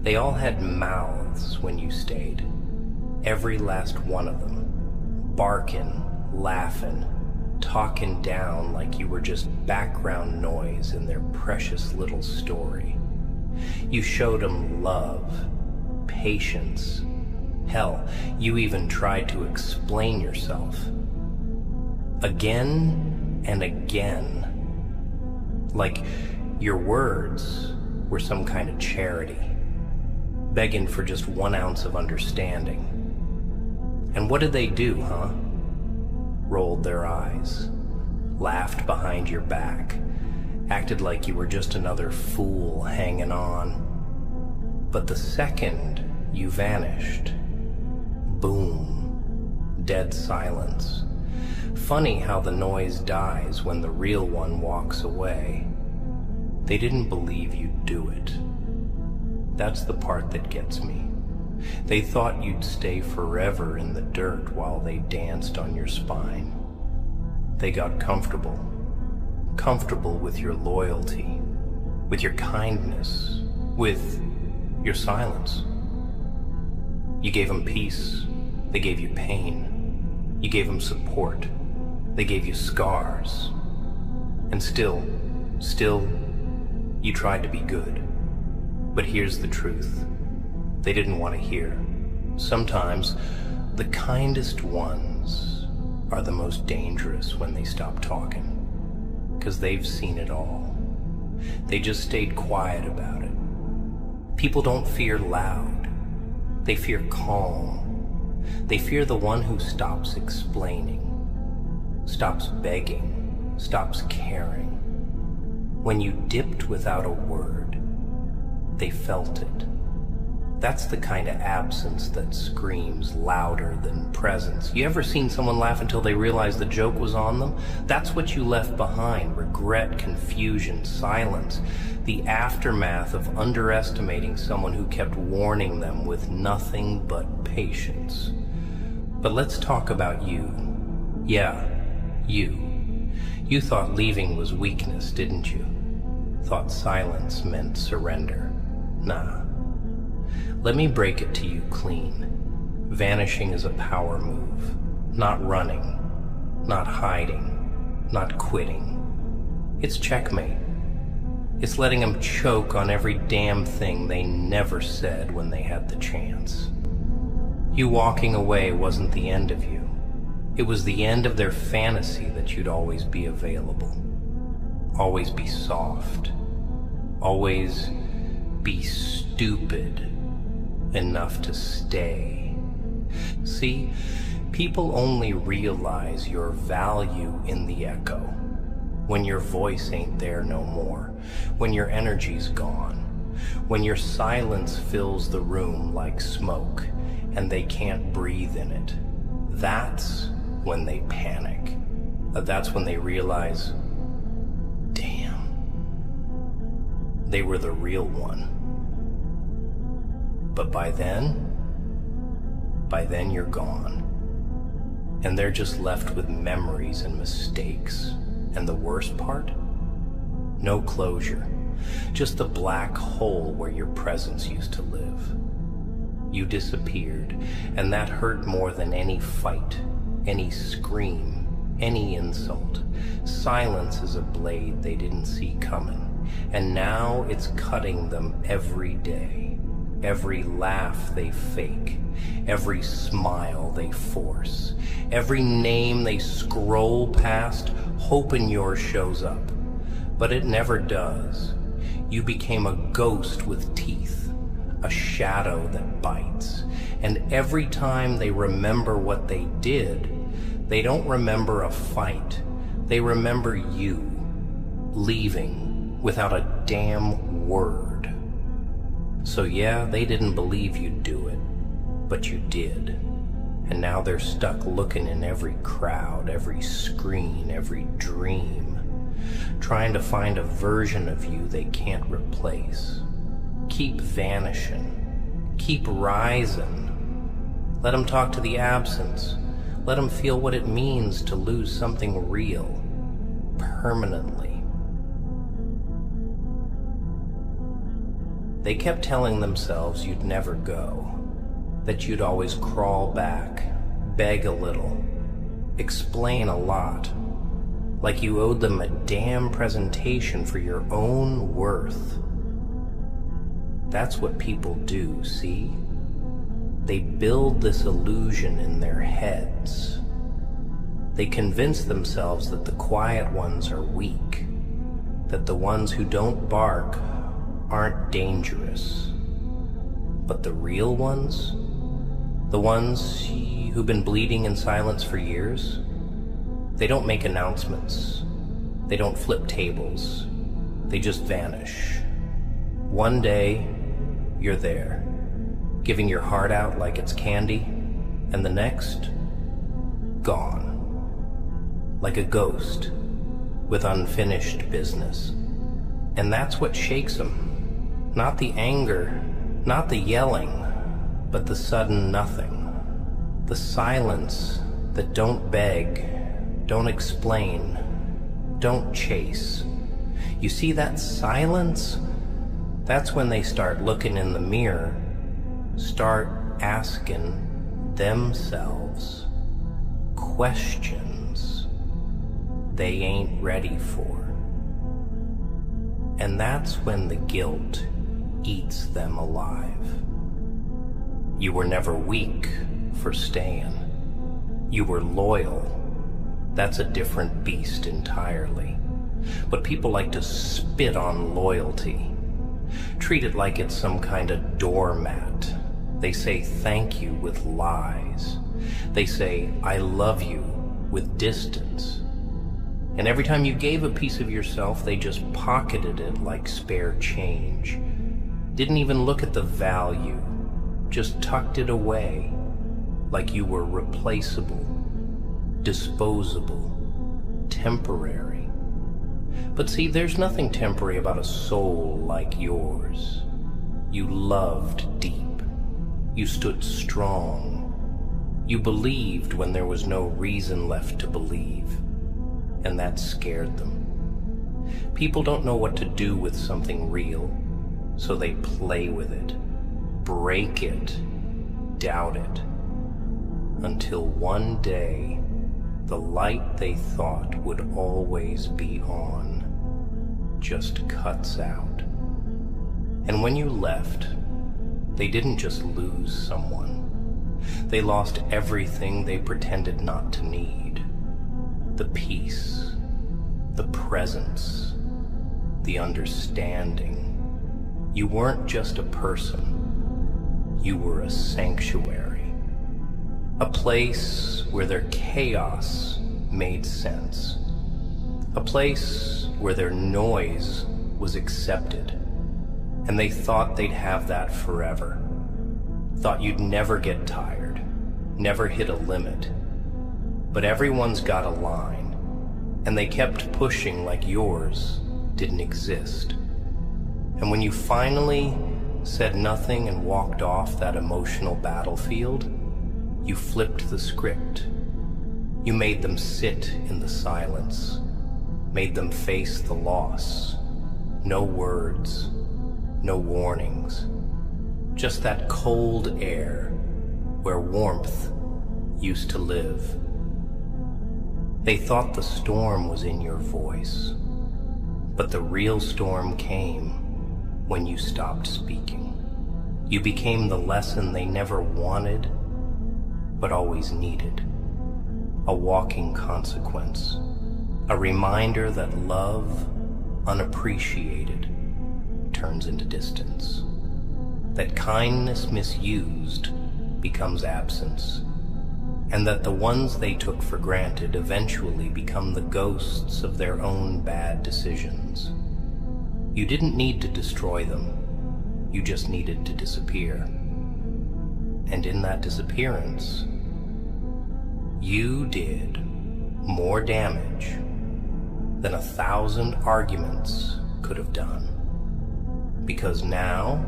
They all had mouths when you stayed. Every last one of them. Barking, laughing, talking down like you were just background noise in their precious little story. You showed them love, patience. Hell, you even tried to explain yourself. Again and again. Like your words were some kind of charity, begging for just 1 ounce of understanding. And what did they do, huh? Rolled their eyes, laughed behind your back, acted like you were just another fool hanging on. But the second you vanished, boom, dead silence. Funny how the noise dies when the real one walks away. They didn't believe you'd do it. That's the part that gets me. They thought you'd stay forever in the dirt while they danced on your spine. They got comfortable. Comfortable with your loyalty, with your kindness, with your silence. You gave them peace. They gave you pain. You gave them support. They gave you scars. And still, you tried to be good. But here's the truth. They didn't want to hear. Sometimes, the kindest ones are the most dangerous when they stop talking. 'Cause they've seen it all. They just stayed quiet about it. People don't fear loud. They fear calm. They fear the one who stops explaining, stops begging, stops caring. When you dipped without a word, they felt it. That's the kind of absence that screams louder than presence. You ever seen someone laugh until they realized the joke was on them? That's what you left behind. Regret, confusion, silence. The aftermath of underestimating someone who kept warning them with nothing but patience. But let's talk about you. Yeah, you. You thought leaving was weakness, didn't you? Thought silence meant surrender. Nah. Let me break it to you clean. Vanishing is a power move. Not running. Not hiding. Not quitting. It's checkmate. It's letting them choke on every damn thing they never said when they had the chance. You walking away wasn't the end of you. It was the end of their fantasy that you'd always be available. Always be soft. Always be stupid enough to stay. See, people only realize your value in the echo when your voice ain't there no more, when your energy's gone, when your silence fills the room like smoke and they can't breathe in it. That's when they panic. That's when they realize, damn, they were the real one. But by then you're gone. And they're just left with memories and mistakes. And the worst part? No closure. Just the black hole where your presence used to live. You disappeared, and that hurt more than any fight, any scream, any insult. Silence is a blade they didn't see coming, and now it's cutting them every day. Every laugh they fake, every smile they force, every name they scroll past, hoping yours shows up. But it never does. You became a ghost with teeth, a shadow that bites. And every time they remember what they did, they don't remember a fight. They remember you, leaving without a damn word. So yeah, they didn't believe you'd do it, but you did. And now they're stuck looking in every crowd, every screen, every dream, trying to find a version of you they can't replace. Keep vanishing. Keep rising. Let them talk to the absence. Let them feel what it means to lose something real, permanently. They kept telling themselves you'd never go, that you'd always crawl back, beg a little, explain a lot, like you owed them a damn presentation for your own worth. That's what people do, see? They build this illusion in their heads. They convince themselves that the quiet ones are weak, that the ones who don't bark aren't dangerous. But the real ones, the ones who've been bleeding in silence for years, they don't make announcements. They don't flip tables. They just vanish. One day, you're there, giving your heart out like it's candy, and the next, gone. Like a ghost with unfinished business. And that's what shakes them. Not the anger, not the yelling, but the sudden nothing. The silence that don't beg, don't explain, don't chase. You see that silence? That's when they start looking in the mirror, start asking themselves questions they ain't ready for. And that's when the guilt eats them alive. You were never weak for staying. You were loyal. That's a different beast entirely. But people like to spit on loyalty, treat it like it's some kind of doormat. They say thank you with lies. They say I love you with distance. And every time you gave a piece of yourself, they just pocketed it like spare change. Didn't even look at the value, just tucked it away like you were replaceable, disposable, temporary. But see, there's nothing temporary about a soul like yours. You loved deep. You stood strong. You believed when there was no reason left to believe. And that scared them. People don't know what to do with something real, so they play with it, break it, doubt it, until one day the light they thought would always be on just cuts out. And when you left, they didn't just lose someone. They lost everything they pretended not to need. The peace, the presence, the understanding. You weren't just a person. You were a sanctuary. A place where their chaos made sense. A place where their noise was accepted. And they thought they'd have that forever. Thought you'd never get tired, never hit a limit. But everyone's got a line, and they kept pushing like yours didn't exist. And when you finally said nothing and walked off that emotional battlefield, you flipped the script. You made them sit in the silence, made them face the loss. No words, no warnings, just that cold air where warmth used to live. They thought the storm was in your voice, but the real storm came when you stopped speaking. You became the lesson they never wanted, but always needed. A walking consequence, a reminder that love, unappreciated, turns into distance. That kindness misused becomes absence. And that the ones they took for granted eventually become the ghosts of their own bad decisions. You didn't need to destroy them. You just needed to disappear. And in that disappearance, you did more damage than 1,000 arguments could have done. Because now,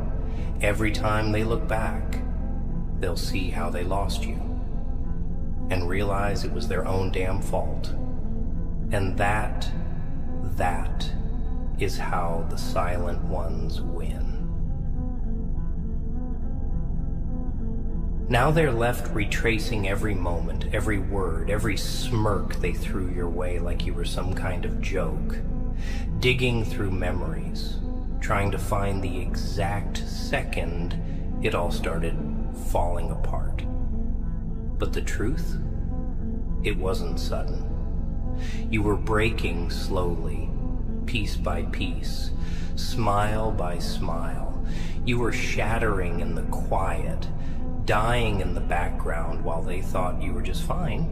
every time they look back, they'll see how they lost you. And realize it was their own damn fault. And that is how the silent ones win. Now they're left retracing every moment, every word, every smirk they threw your way like you were some kind of joke, digging through memories, trying to find the exact second it all started falling apart. But the truth? It wasn't sudden. You were breaking slowly, piece by piece, smile by smile. You were shattering in the quiet, dying in the background while they thought you were just fine.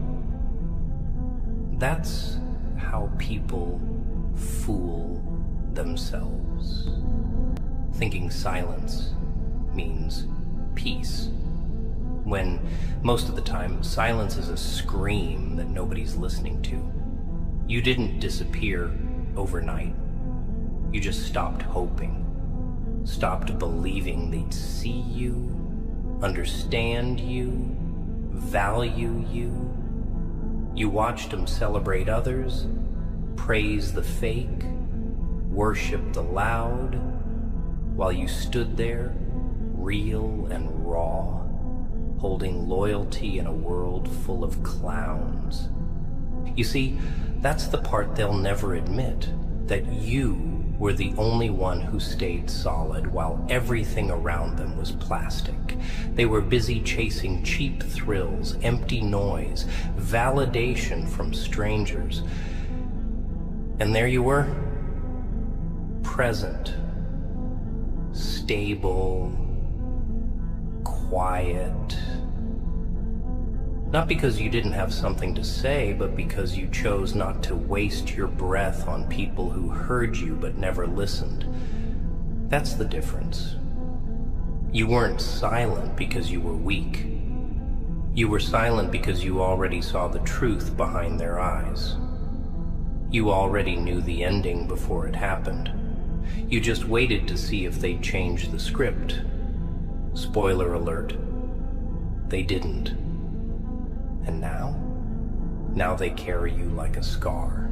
That's how people fool themselves, thinking silence means peace, when most of the time silence is a scream that nobody's listening to. You didn't disappear overnight. You just stopped hoping, stopped believing they'd see you, understand you, value you. You watched them celebrate others, praise the fake, worship the loud, while you stood there, real and raw, holding loyalty in a world full of clowns. You see, that's the part they'll never admit, that you were the only one who stayed solid while everything around them was plastic. They were busy chasing cheap thrills, empty noise, validation from strangers. And there you were, present, stable, quiet. Not because you didn't have something to say, but because you chose not to waste your breath on people who heard you but never listened. That's the difference. You weren't silent because you were weak. You were silent because you already saw the truth behind their eyes. You already knew the ending before it happened. You just waited to see if they'd change the script. Spoiler alert, they didn't. And now they carry you like a scar,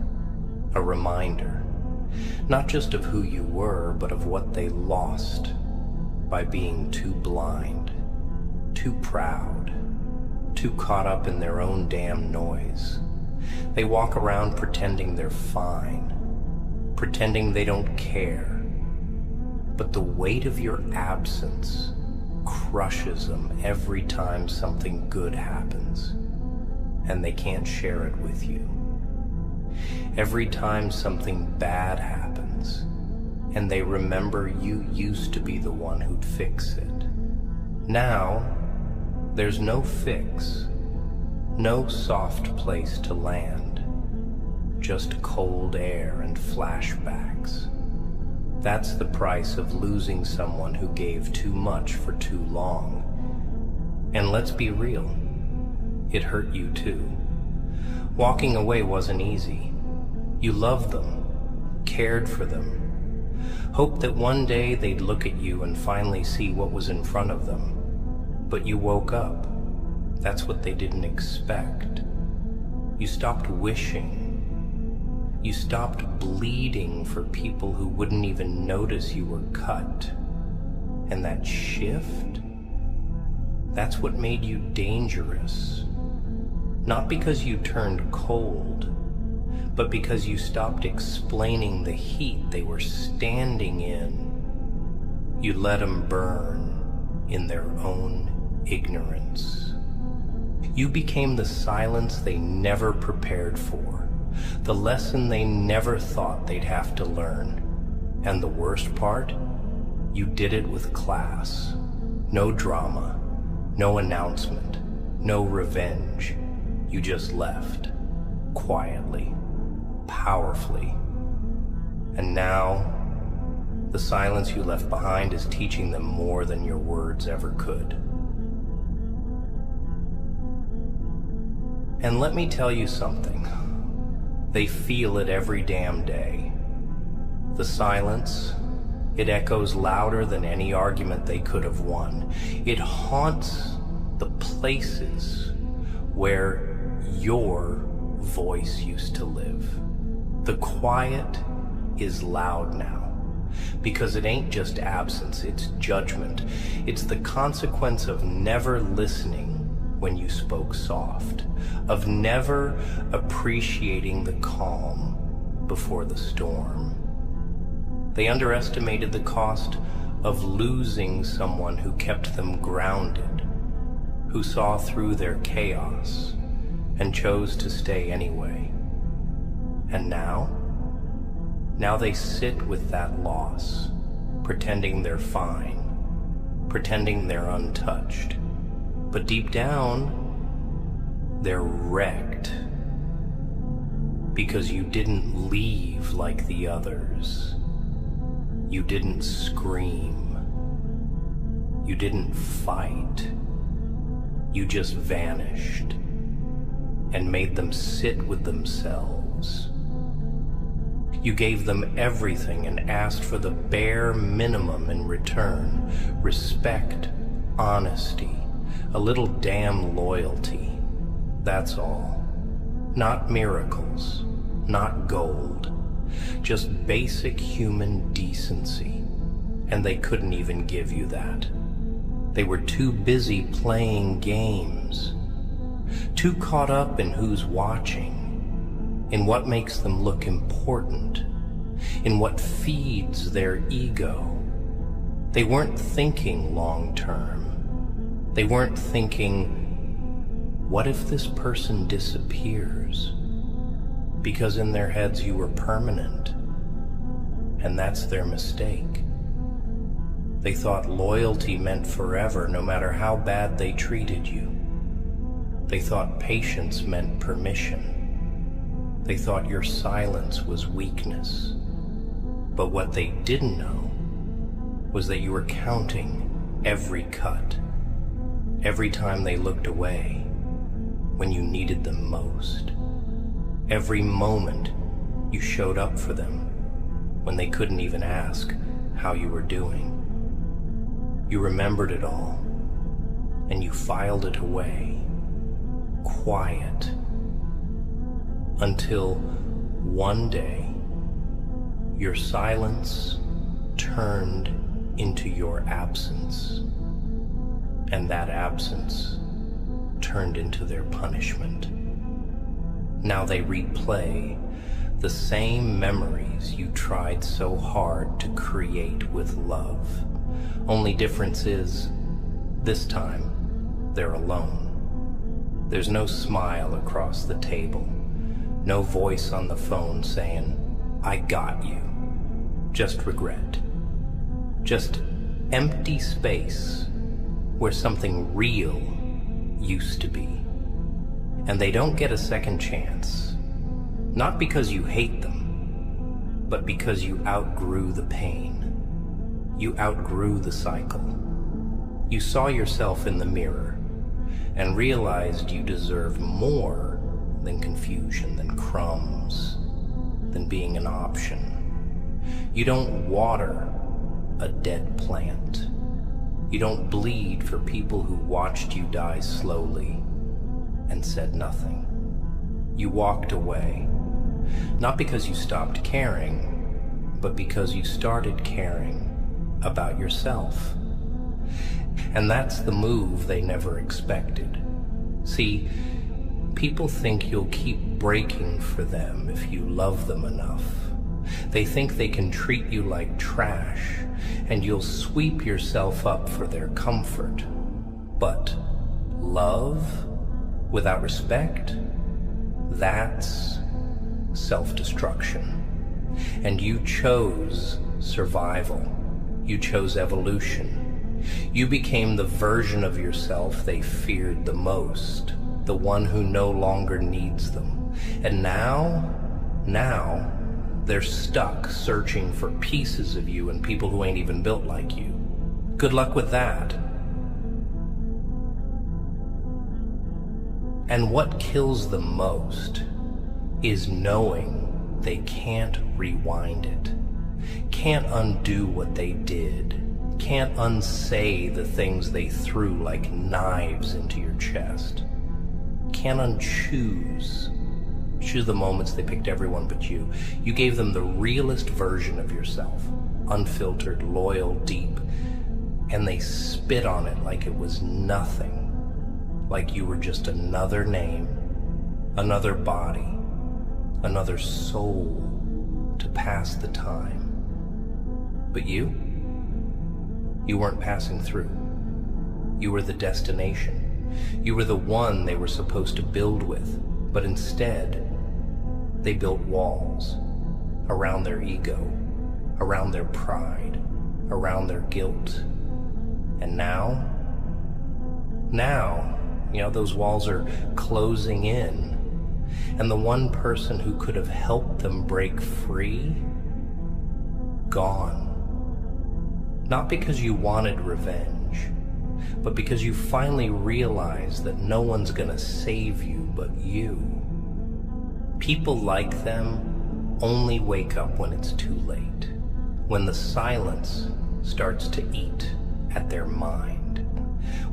a reminder, not just of who you were, but of what they lost by being too blind, too proud, too caught up in their own damn noise. They walk around pretending they're fine, pretending they don't care, but the weight of your absence crushes them every time something good happens, and they can't share it with you. Every time something bad happens, and they remember you used to be the one who'd fix it. Now, there's no fix, no soft place to land, just cold air and flashbacks. That's the price of losing someone who gave too much for too long. And let's be real, it hurt you too. Walking away wasn't easy. You loved them, cared for them, hoped that one day they'd look at you and finally see what was in front of them. But you woke up. That's what they didn't expect. You stopped wishing. You stopped bleeding for people who wouldn't even notice you were cut. And that shift, that's what made you dangerous. Not because you turned cold, but because you stopped explaining the heat they were standing in. You let them burn in their own ignorance. You became the silence they never prepared for, the lesson they never thought they'd have to learn. And the worst part? You did it with class. No drama, no announcement, no revenge. You just left, quietly, powerfully. And now, the silence you left behind is teaching them more than your words ever could. And let me tell you something. They feel it every damn day. The silence, it echoes louder than any argument they could have won. It haunts the places where your voice used to live. The quiet is loud now. Because it ain't just absence, it's judgment. It's the consequence of never listening when you spoke soft, of never appreciating the calm before the storm. They underestimated the cost of losing someone who kept them grounded, who saw through their chaos and chose to stay anyway. And now they sit with that loss, pretending they're fine, pretending they're untouched. But deep down, they're wrecked. Because you didn't leave like the others. You didn't scream. You didn't fight. You just vanished and made them sit with themselves. You gave them everything and asked for the bare minimum in return. Respect, honesty, a little damn loyalty. That's all. Not miracles, not gold. Just basic human decency. And they couldn't even give you that. They were too busy playing games. Too caught up in who's watching. In what makes them look important, in what feeds their ego. They weren't thinking long term. They weren't thinking, what if this person disappears? Because in their heads you were permanent, and that's their mistake. They thought loyalty meant forever, no matter how bad they treated you. They thought patience meant permission. They thought your silence was weakness. But what they didn't know was that you were counting every cut, every time they looked away when you needed them most. Every moment you showed up for them when they couldn't even ask how you were doing. You remembered it all, and you filed it away, quiet, until one day your silence turned into your absence, and that absence turned into their punishment. Now they replay the same memories you tried so hard to create with love. Only difference is, this time they're alone. There's no smile across the table. No voice on the phone saying, I got you. Just regret. Just empty space where something real used to be. And they don't get a second chance. Not because you hate them, but because you outgrew the pain. You outgrew the cycle. You saw yourself in the mirror and realized you deserve more than confusion, than crumbs, than being an option. You don't water a dead plant. You don't bleed for people who watched you die slowly and said nothing. You walked away, not because you stopped caring, but because you started caring about yourself. And that's the move they never expected. See, people think you'll keep breaking for them if you love them enough. They think they can treat you like trash, and you'll sweep yourself up for their comfort. But love without respect, that's self-destruction. And you chose survival. You chose evolution. You became the version of yourself they feared the most. The one who no longer needs them. And now they're stuck searching for pieces of you and people who ain't even built like you. Good luck with that. And what kills them most is knowing they can't rewind it, can't undo what they did, can't unsay the things they threw like knives into your chest. Can't unchoose the moments they picked everyone but you. You gave them the realest version of yourself, unfiltered, loyal, deep, and they spit on it like it was nothing, like you were just another name, another body, another soul to pass the time. But you weren't passing through. You were the destination. You were the one they were supposed to build with, but instead, they built walls around their ego, around their pride, around their guilt. And now, those walls are closing in, and the one person who could have helped them break free, gone. Not because you wanted revenge, but because you finally realized that no one's gonna save you but you. People like them only wake up when it's too late, when the silence starts to eat at their mind,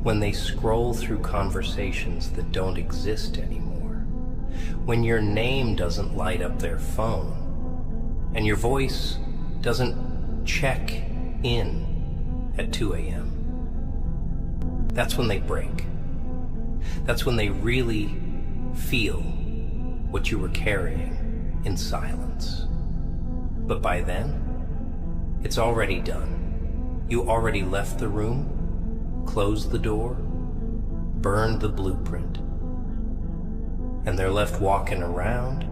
when they scroll through conversations that don't exist anymore, when your name doesn't light up their phone, and your voice doesn't check in at 2 a.m. That's when they break. That's when they really feel what you were carrying in silence. But by then, it's already done. You already left the room, closed the door, burned the blueprint, and they're left walking around,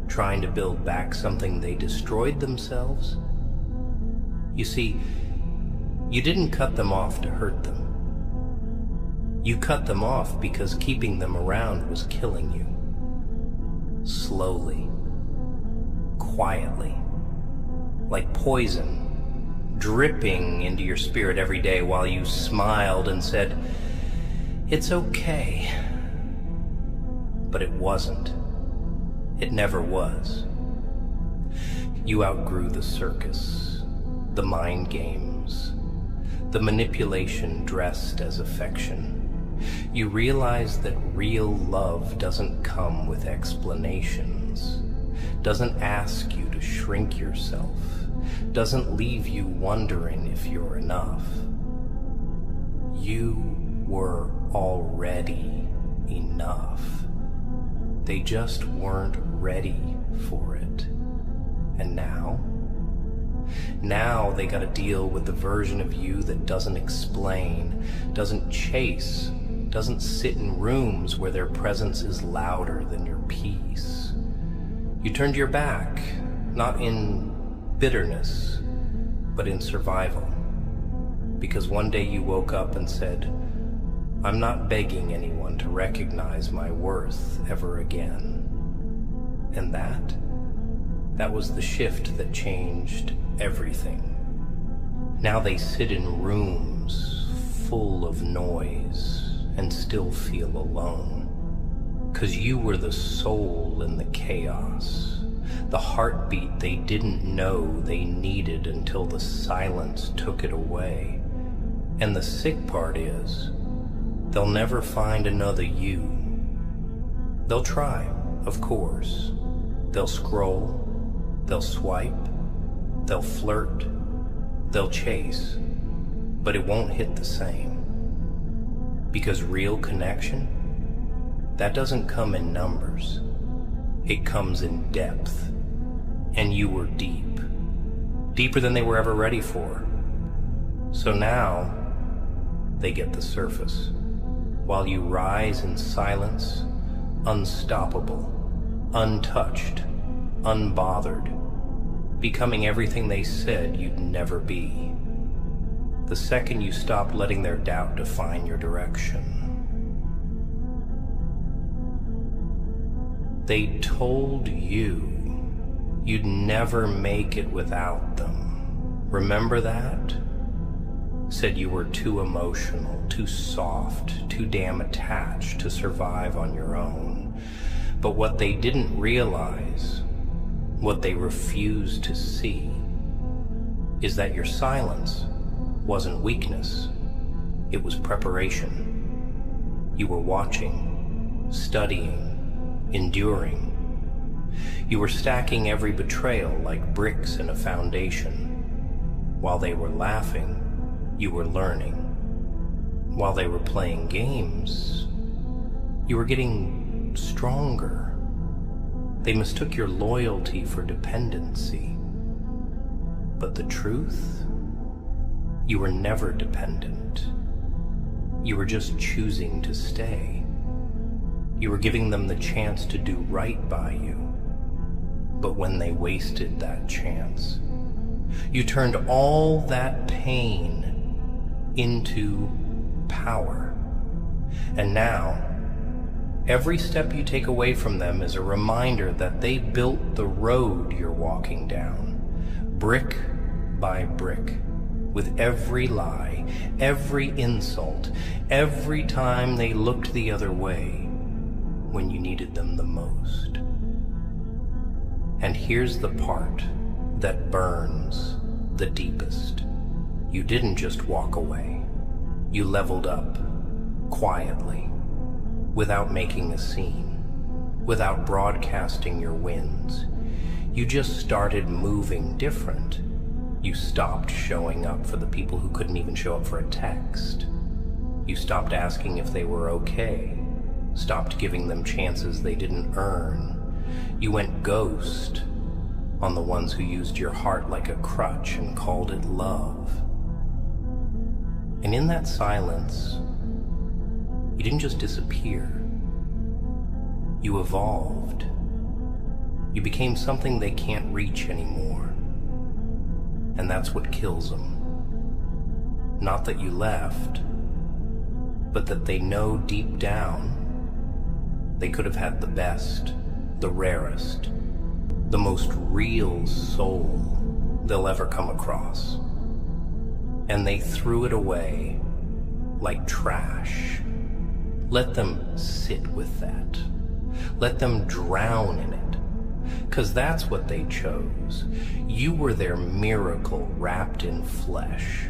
trying to build back something they destroyed themselves. You see, you didn't cut them off to hurt them. You cut them off because keeping them around was killing you. Slowly, quietly, like poison dripping into your spirit every day while you smiled and said, "It's okay." But it wasn't. It never was. You outgrew the circus, the mind games, the manipulation dressed as affection. You realize that real love doesn't come with explanations, doesn't ask you to shrink yourself, doesn't leave you wondering if you're enough. You were already enough. They just weren't ready for it. And now they gotta deal with the version of you that doesn't explain, doesn't chase, doesn't sit in rooms where their presence is louder than your peace. You turned your back, not in bitterness, but in survival. Because one day you woke up and said, "I'm not begging anyone to recognize my worth ever again." And that was the shift that changed everything. Now they sit in rooms full of noise and still feel alone. 'Cause you were the soul in the chaos, the heartbeat they didn't know they needed until the silence took it away. And the sick part is, they'll never find another you. They'll try, of course. They'll scroll, they'll swipe, they'll flirt, they'll chase, but it won't hit the same. Because real connection, that doesn't come in numbers. It comes in depth. And you were deep. Deeper than they were ever ready for. So now, they get the surface. While you rise in silence, unstoppable, untouched, unbothered, becoming everything they said you'd never be. The second you stopped letting their doubt define your direction. They told you you'd never make it without them. Remember that? Said you were too emotional, too soft, too damn attached to survive on your own. But what they didn't realize, what they refused to see, is that your silence wasn't weakness, it was preparation. You were watching, studying, enduring. You were stacking every betrayal like bricks in a foundation. While they were laughing, you were learning. While they were playing games, you were getting stronger. They mistook your loyalty for dependency. But the truth? You were never dependent. You were just choosing to stay. You were giving them the chance to do right by you. But when they wasted that chance, you turned all that pain into power. And now, every step you take away from them is a reminder that they built the road you're walking down, brick by brick, with every lie, every insult, every time they looked the other way when you needed them the most. And here's the part that burns the deepest. You didn't just walk away. You leveled up, quietly, without making a scene, without broadcasting your wins. You just started moving different. You stopped showing up for the people who couldn't even show up for a text. You stopped asking if they were okay, stopped giving them chances they didn't earn. You went ghost on the ones who used your heart like a crutch and called it love. And in that silence, you didn't just disappear. You evolved. You became something they can't reach anymore. And that's what kills them. Not that you left, but that they know deep down they could have had the best, the rarest, the most real soul they'll ever come across. And they threw it away like trash. Let them sit with that. Let them drown in it. 'Cause that's what they chose. You were their miracle wrapped in flesh,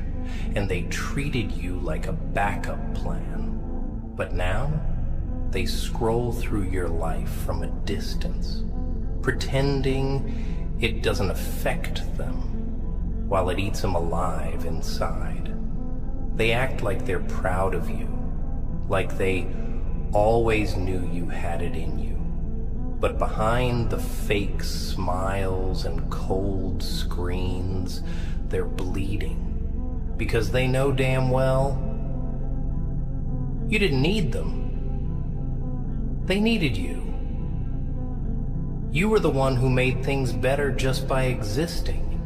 and they treated you like a backup plan. But now, they scroll through your life from a distance, pretending it doesn't affect them, while it eats them alive inside. They act like they're proud of you, like they always knew you had it in you. But behind the fake smiles and cold screens, they're bleeding. Because they know damn well you didn't need them. They needed you. You were the one who made things better just by existing.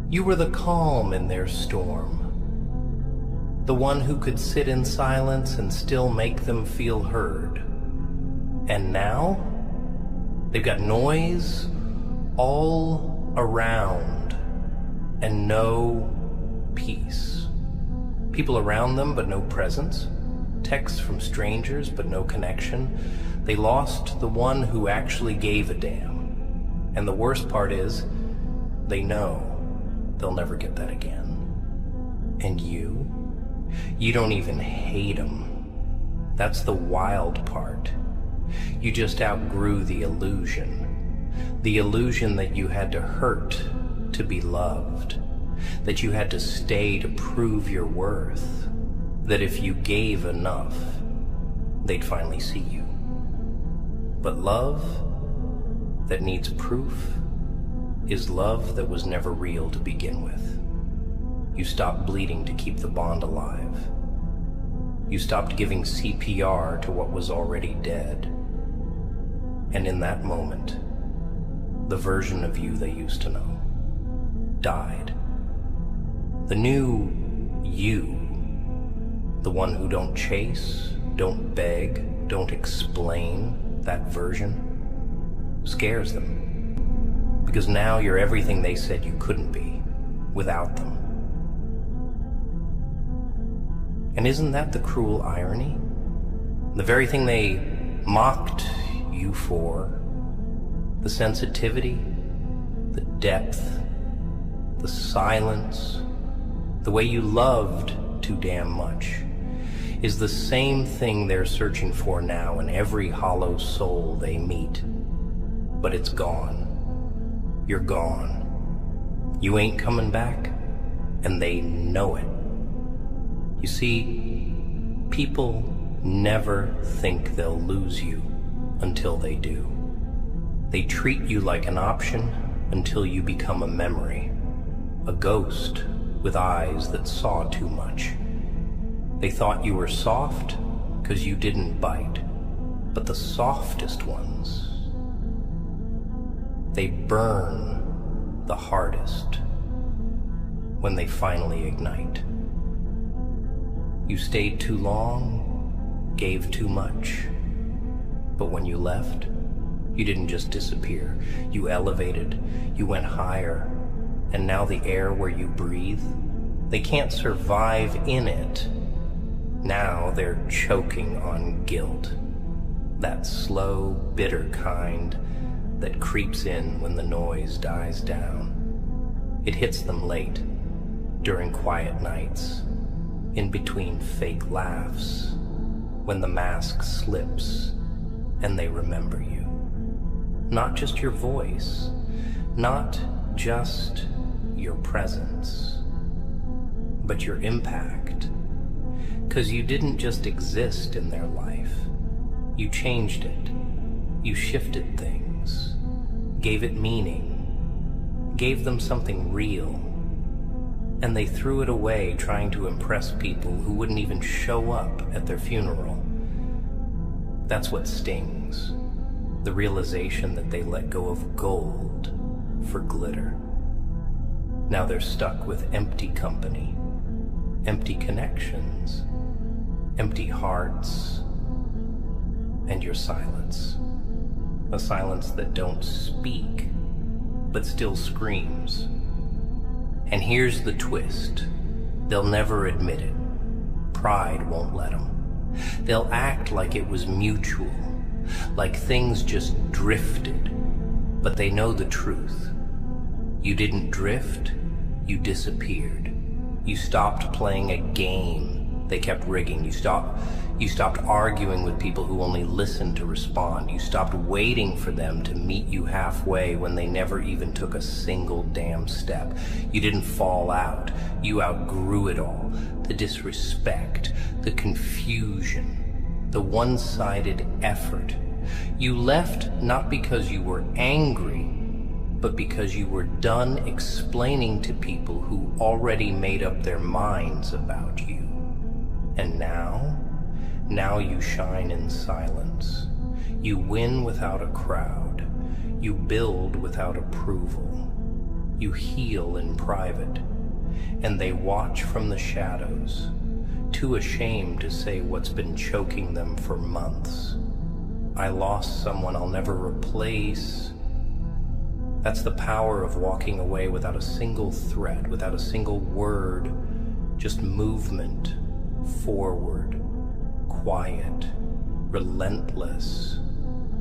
You were the calm in their storm. The one who could sit in silence and still make them feel heard. And now, they've got noise all around and no peace. People around them, but no presence. Texts from strangers, but no connection. They lost the one who actually gave a damn. And the worst part is, they know they'll never get that again. And you don't even hate them. That's the wild part. You just outgrew the illusion that you had to hurt to be loved, that you had to stay to prove your worth, that if you gave enough, they'd finally see you. But love that needs proof is love that was never real to begin with. You stopped bleeding to keep the bond alive. You stopped giving CPR to what was already dead. And in that moment, the version of you they used to know died. The new you, the one who don't chase, don't beg, don't explain, that version scares them. Because now you're everything they said you couldn't be without them. And isn't that the cruel irony? The very thing they mocked you for, the sensitivity, the depth, the silence, the way you loved too damn much, is the same thing they're searching for now in every hollow soul they meet. But it's gone. You're gone. You ain't coming back. and they know it. You see, people never think they'll lose you until they do. They treat you like an option until you become a memory, a ghost with eyes that saw too much. They thought you were soft because you didn't bite, but the softest ones, they burn the hardest when they finally ignite. You stayed too long, gave too much, but when you left, you didn't just disappear. You elevated, you went higher, and now the air where you breathe, they can't survive in it. Now they're choking on guilt, that slow, bitter kind that creeps in when the noise dies down. It hits them late, during quiet nights, in between fake laughs, when the mask slips and they remember you. Not just your voice, not just your presence, but your impact. 'Cause you didn't just exist in their life. You changed it. You shifted things, gave it meaning, gave them something real. And they threw it away trying to impress people who wouldn't even show up at their funeral. That's what stings. The realization that they let go of gold for glitter. Now they're stuck with empty company, empty connections, empty hearts, and your silence. A silence that don't speak, but still screams. And here's the twist. They'll never admit it. Pride won't let them. They'll act like it was mutual, like things just drifted, but they know the truth. You didn't drift, you disappeared. You stopped playing a game they kept rigging. You stopped arguing with people who only listened to respond. You stopped waiting for them to meet you halfway when they never even took a single damn step. You didn't fall out. You outgrew it all. The disrespect, the confusion, the one-sided effort. You left not because you were angry, but because you were done explaining to people who already made up their minds about you. And now you shine in silence. You win without a crowd. You build without approval. You heal in private. And they watch from the shadows, too ashamed to say what's been choking them for months. I lost someone I'll never replace. That's the power of walking away without a single threat, without a single word, just movement, forward, quiet, relentless.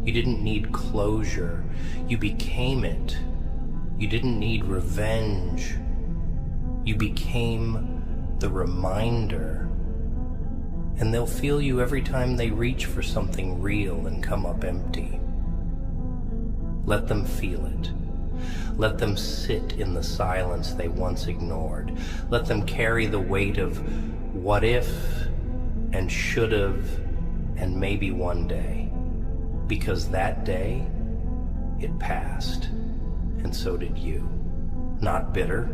You didn't need closure. You became it. You didn't need revenge. You became the reminder. And they'll feel you every time they reach for something real and come up empty. Let them feel it. Let them sit in the silence they once ignored. Let them carry the weight of what if and should have and maybe one day. Because that day, it passed, and so did you. Not bitter,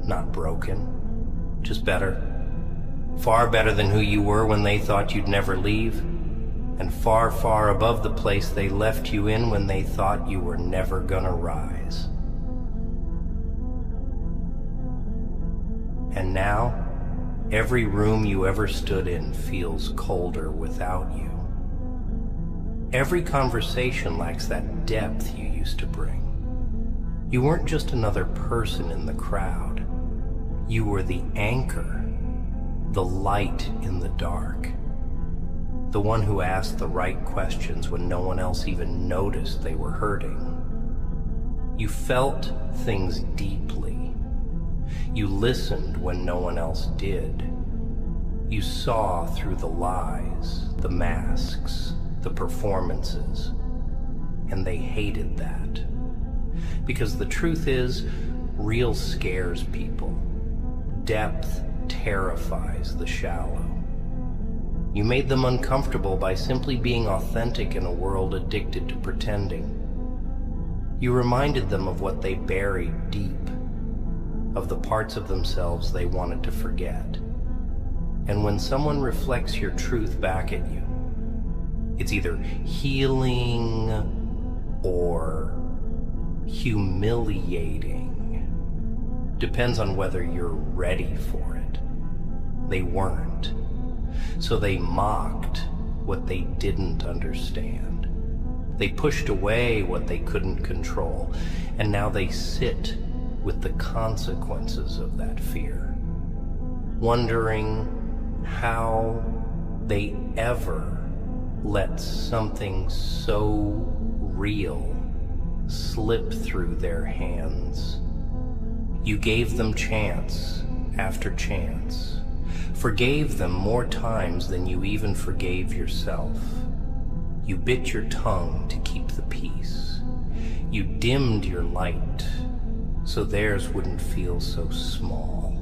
not broken, just better. Far better than who you were when they thought you'd never leave, and far, far above the place they left you in when they thought you were never gonna rise. And now, every room you ever stood in feels colder without you. Every conversation lacks that depth you used to bring. You weren't just another person in the crowd. You were the anchor, the light in the dark, the one who asked the right questions when no one else even noticed they were hurting. You felt things deeply. You listened when no one else did. You saw through the lies, the masks, the performances, and they hated that. Because the truth is, real scares people. Depth terrifies the shallow. You made them uncomfortable by simply being authentic in a world addicted to pretending. You reminded them of what they buried deep, of the parts of themselves they wanted to forget. And when someone reflects your truth back at you, it's either healing or humiliating. Depends on whether you're ready for it. They weren't. So they mocked what they didn't understand. They pushed away what they couldn't control, and now they sit with the consequences of that fear, wondering how they ever let something so real slip through their hands. You gave them chance after chance, forgave them more times than you even forgave yourself. You bit your tongue to keep the peace. You dimmed your light so theirs wouldn't feel so small.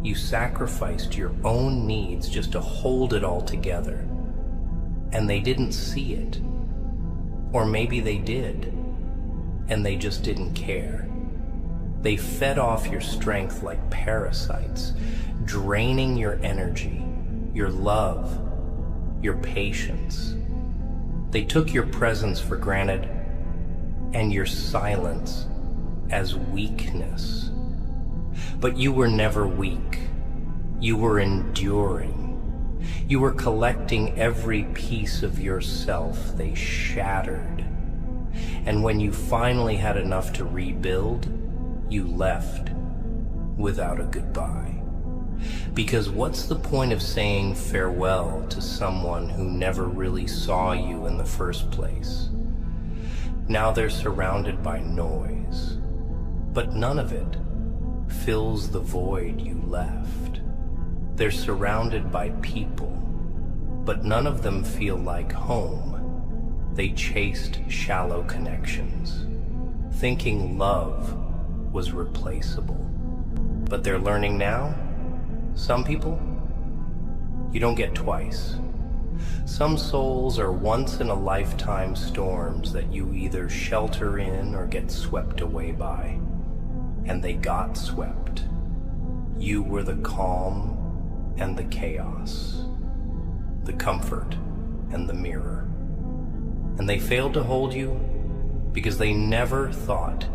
You sacrificed your own needs just to hold it all together. And they didn't see it. Or maybe they did, and they just didn't care. They fed off your strength like parasites, draining your energy, your love, your patience. They took your presence for granted and your silence as weakness. But you were never weak. You were enduring. You were collecting every piece of yourself they shattered. And when you finally had enough to rebuild, you left without a goodbye. Because what's the point of saying farewell to someone who never really saw you in the first place? Now they're surrounded by noise, but none of it fills the void you left. They're surrounded by people, but none of them feel like home. They chased shallow connections, thinking love was replaceable. But they're learning now, some people, you don't get twice. Some souls are once-in-a-lifetime storms that you either shelter in or get swept away by. And they got swept. You were the calm and the chaos, the comfort and the mirror. And they failed to hold you because they never thought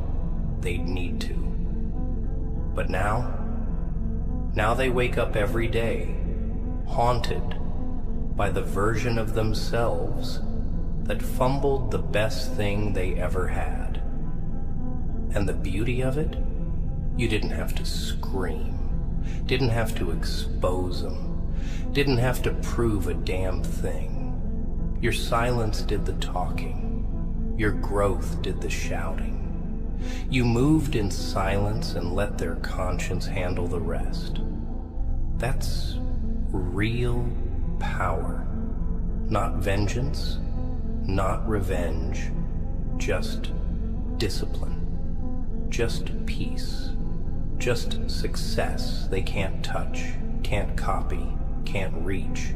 they'd need to. But now they wake up every day, haunted by the version of themselves that fumbled the best thing they ever had. And the beauty of it, you didn't have to scream, didn't have to expose them, didn't have to prove a damn thing. Your silence did the talking, your growth did the shouting. You moved in silence and let their conscience handle the rest. That's real power. Not vengeance, not revenge, just discipline, just peace, just success they can't touch, can't copy, can't reach,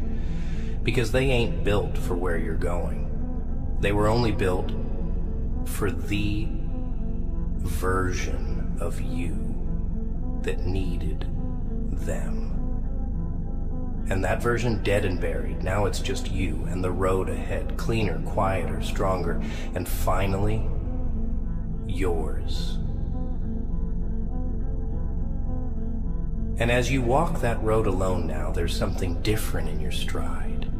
because they ain't built for where you're going. They were only built for the version of you that needed them. And that version dead and buried. Now it's just you and the road ahead, cleaner, quieter, stronger, and finally, yours. And as you walk that road alone now, there's something different in your stride.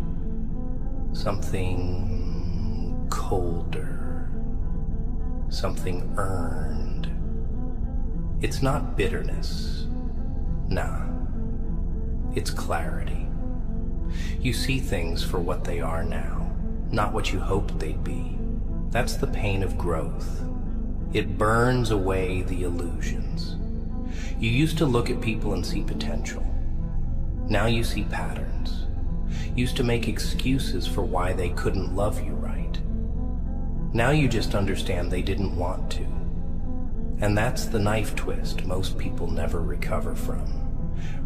Something colder. Something earned. It's not bitterness. Nah. It's clarity. You see things for what they are now, not what you hoped they'd be. That's the pain of growth. It burns away the illusions. You used to look at people and see potential. Now you see patterns. Used to make excuses for why they couldn't love you right. Now you just understand they didn't want to. And that's the knife twist most people never recover from.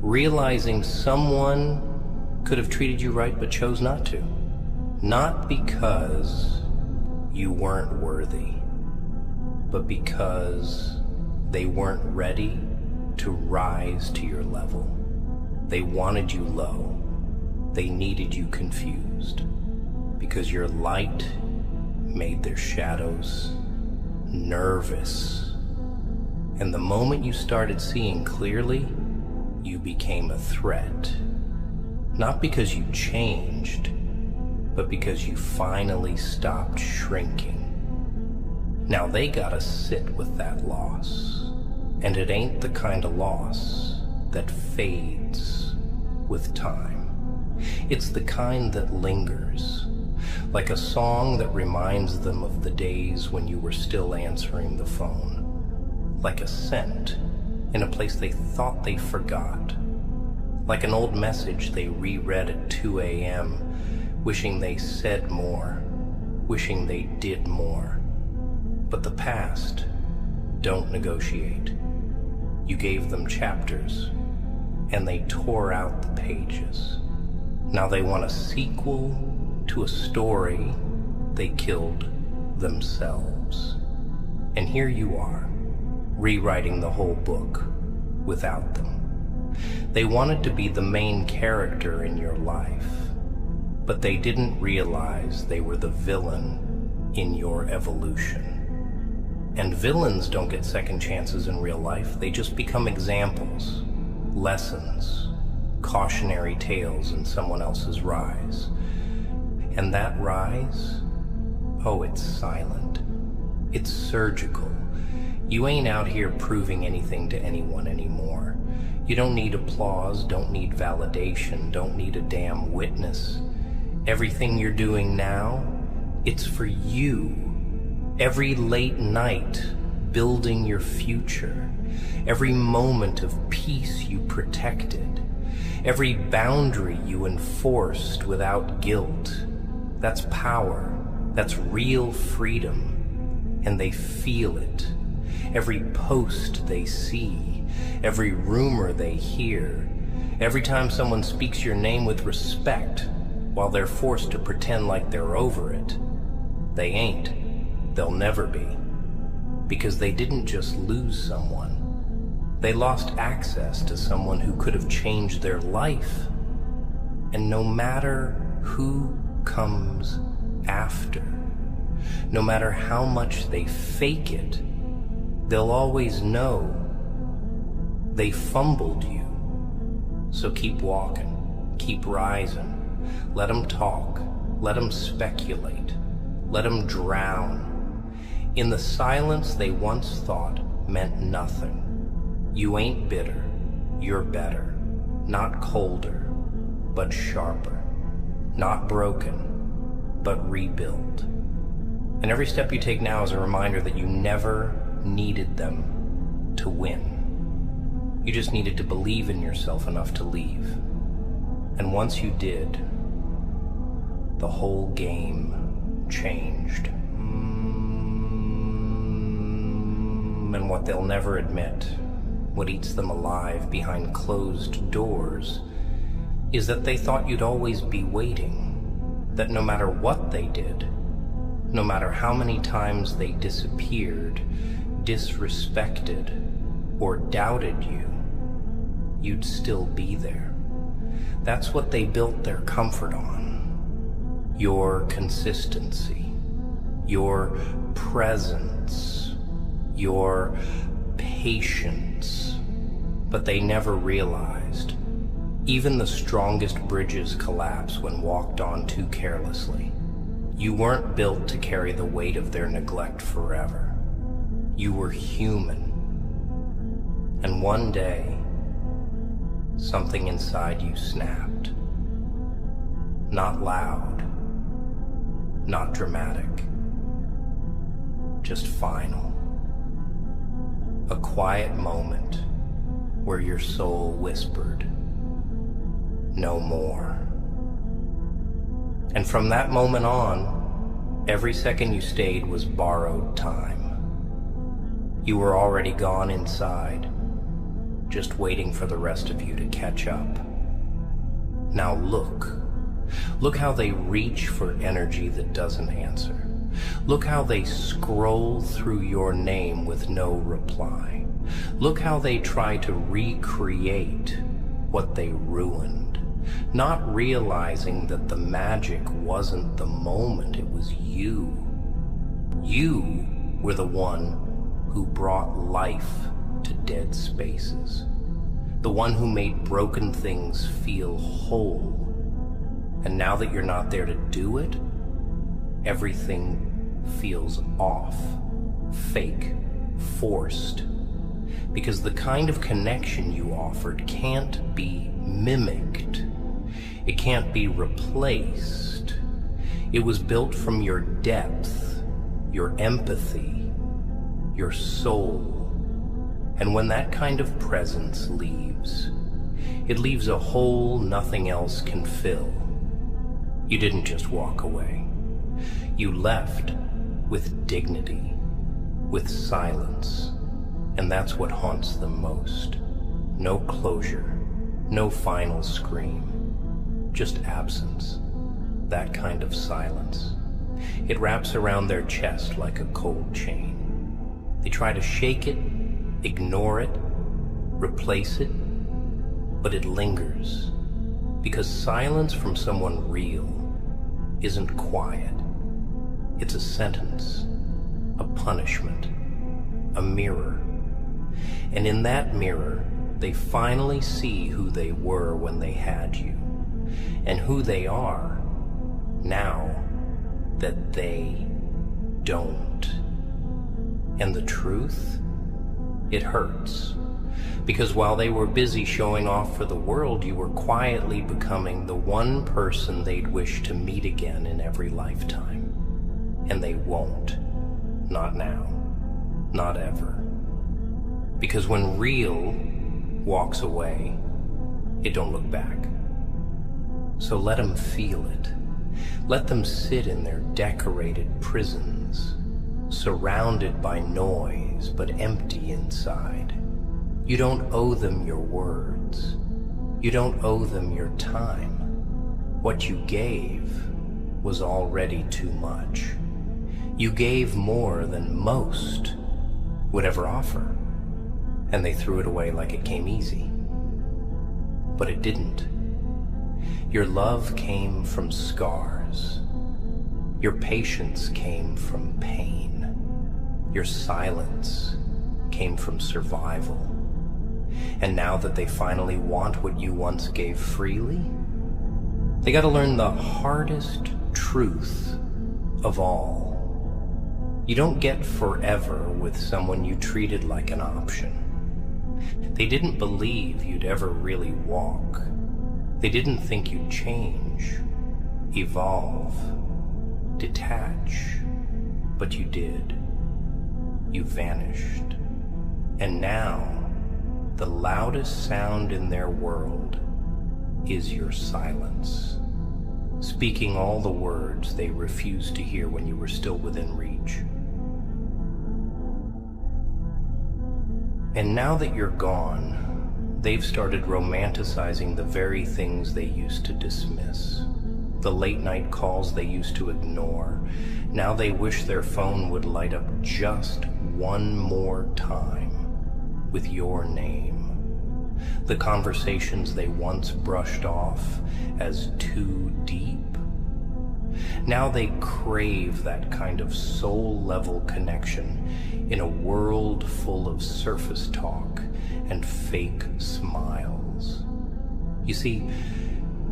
Realizing someone could have treated you right but chose not to. Not because you weren't worthy, but because they weren't ready to rise to your level. They wanted you low. They needed you confused, because your light made their shadows nervous. And the moment you started seeing clearly, you became a threat. Not because you changed, but because you finally stopped shrinking. Now they gotta sit with that loss. And it ain't the kind of loss that fades with time. It's the kind that lingers, like a song that reminds them of the days when you were still answering the phone. Like a scent in a place they thought they forgot. Like an old message they reread at 2 a.m., wishing they said more, wishing they did more. But the past don't negotiate. You gave them chapters, and they tore out the pages. Now they want a sequel to a story they killed themselves. And here you are, rewriting the whole book without them. They wanted to be the main character in your life, but they didn't realize they were the villain in your evolution. And villains don't get second chances in real life. They just become examples, lessons, cautionary tales in someone else's rise. And that rise, oh, it's silent. It's surgical. You ain't out here proving anything to anyone anymore. You don't need applause, don't need validation, don't need a damn witness. Everything you're doing now, it's for you. Every late night building your future, every moment of peace you protected, every boundary you enforced without guilt, that's power, that's real freedom, and they feel it. Every post they see, every rumor they hear, every time someone speaks your name with respect while they're forced to pretend like they're over it, they ain't. They'll never be, because they didn't just lose someone. They lost access to someone who could have changed their life. And no matter who comes after, no matter how much they fake it, they'll always know they fumbled you. So keep walking, keep rising. Let them talk, let them speculate, let them drown in the silence they once thought meant nothing. You ain't bitter, you're better. Not colder, but sharper. Not broken, but rebuilt. And every step you take now is a reminder that you never needed them to win. You just needed to believe in yourself enough to leave. And once you did, the whole game changed. And what they'll never admit, what eats them alive behind closed doors, is that they thought you'd always be waiting, that no matter what they did, no matter how many times they disappeared, disrespected, or doubted you, you'd still be there. That's what they built their comfort on. Your consistency, your presence, your patience. But they never realized even the strongest bridges collapse when walked on too carelessly. You weren't built to carry the weight of their neglect forever. You were human. And one day, something inside you snapped. Not loud, not dramatic, just final. A quiet moment where your soul whispered, "No more." And from that moment on, every second you stayed was borrowed time. You were already gone inside, just waiting for the rest of you to catch up. Now look. Look how they reach for energy that doesn't answer. Look how they scroll through your name with no reply. Look how they try to recreate what they ruined, not realizing that the magic wasn't the moment, it was you. You were the one who brought life to dead spaces, the one who made broken things feel whole. And now that you're not there to do it, everything feels off, fake, forced. Because the kind of connection you offered can't be mimicked. It can't be replaced. It was built from your depth, your empathy, your soul. And when that kind of presence leaves, it leaves a hole nothing else can fill. You didn't just walk away. You left with dignity, with silence. And that's what haunts them most. No closure, no final scream, just absence. That kind of silence. It wraps around their chest like a cold chain. They try to shake it, ignore it, replace it, but it lingers. Because silence from someone real isn't quiet. It's a sentence, a punishment, a mirror. And in that mirror, they finally see who they were when they had you, and who they are now that they don't. And the truth? It hurts. Because while they were busy showing off for the world, you were quietly becoming the one person they'd wish to meet again in every lifetime. And they won't. Not now. Not ever. Because when real walks away, it don't look back. So let them feel it. Let them sit in their decorated prisons, surrounded by noise, but empty inside. You don't owe them your words. You don't owe them your time. What you gave was already too much. You gave more than most would ever offer. And they threw it away like it came easy. But it didn't. Your love came from scars. Your patience came from pain. Your silence came from survival. And now that they finally want what you once gave freely, they gotta learn the hardest truth of all. You don't get forever with someone you treated like an option. They didn't believe you'd ever really walk. They didn't think you'd change, evolve, detach. But you did. You vanished. And now, the loudest sound in their world is your silence, speaking all the words they refused to hear when you were still within reach. And now that you're gone, they've started romanticizing the very things they used to dismiss. The late night calls they used to ignore. Now they wish their phone would light up just one more time with your name. The conversations they once brushed off as too deep. Now they crave that kind of soul-level connection in a world full of surface talk and fake smiles. You see,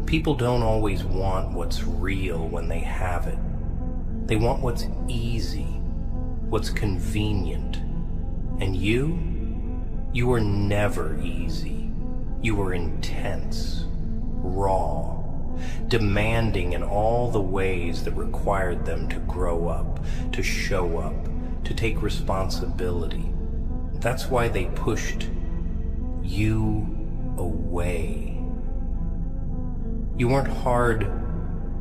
people don't always want what's real when they have it. They want what's easy, what's convenient. And you were never easy. You were intense, raw, demanding in all the ways that required them to grow up, to show up, to take responsibility. That's why they pushed you away. You weren't hard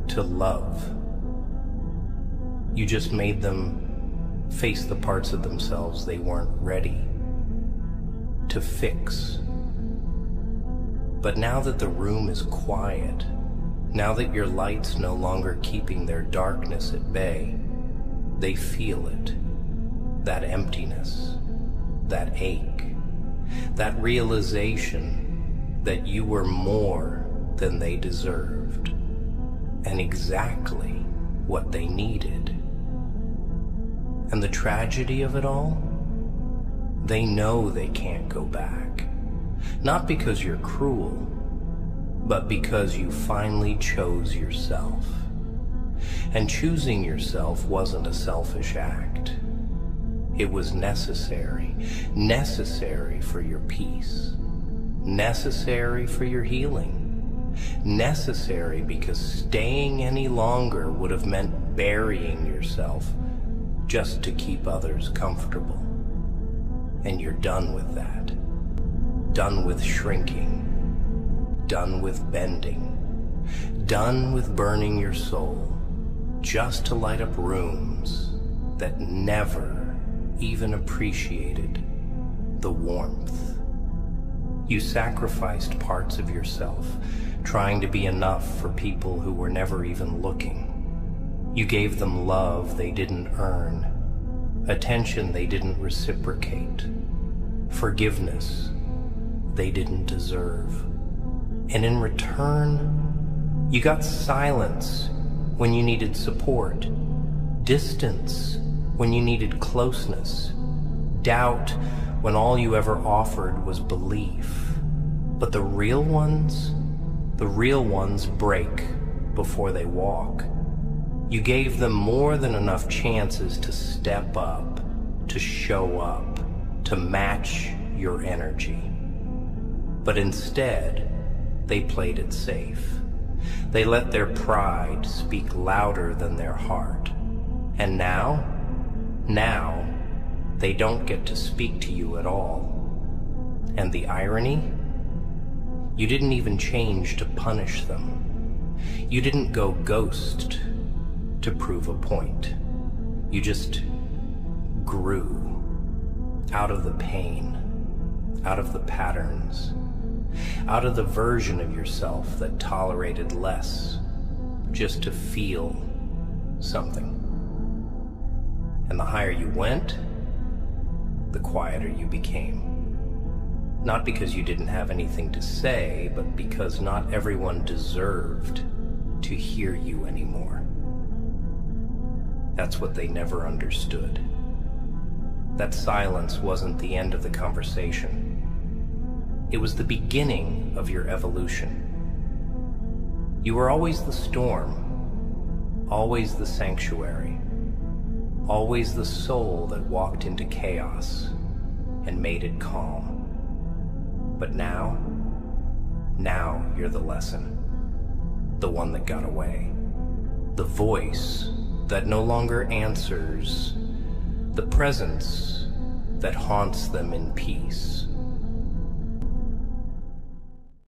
to love. You just made them face the parts of themselves they weren't ready to fix But now that the room is quiet, now that your light's no longer keeping their darkness at bay, they feel it. That emptiness, that ache, that realization that you were more than they deserved, and exactly what they needed. And the tragedy of it all? They know they can't go back. Not because you're cruel, but because you finally chose yourself. And choosing yourself wasn't a selfish act. It was necessary. Necessary for your peace. Necessary for your healing. Necessary because staying any longer would have meant burying yourself just to keep others comfortable. And you're done with that. Done with shrinking. Done with bending. Done with burning your soul just to light up rooms that never even appreciated the warmth. You sacrificed parts of yourself trying to be enough for people who were never even looking. You gave them love they didn't earn, attention they didn't reciprocate, forgiveness they didn't deserve. And in return, you got silence when you needed support, distance when you needed closeness, doubt when all you ever offered was belief. But the real ones break before they walk. You gave them more than enough chances to step up, to show up, to match your energy. But instead, they played it safe. They let their pride speak louder than their heart. And now, they don't get to speak to you at all. And the irony? You didn't even change to punish them. You didn't go ghost to prove a point. You just grew out of the pain, out of the patterns, out of the version of yourself that tolerated less just to feel something. And the higher you went, the quieter you became. Not because you didn't have anything to say, but because not everyone deserved to hear you anymore. That's what they never understood. That silence wasn't the end of the conversation. It was the beginning of your evolution. You were always the storm, always the sanctuary, always the soul that walked into chaos and made it calm. But now you're the lesson, the one that got away, the voice that no longer answers, the presence that haunts them in peace.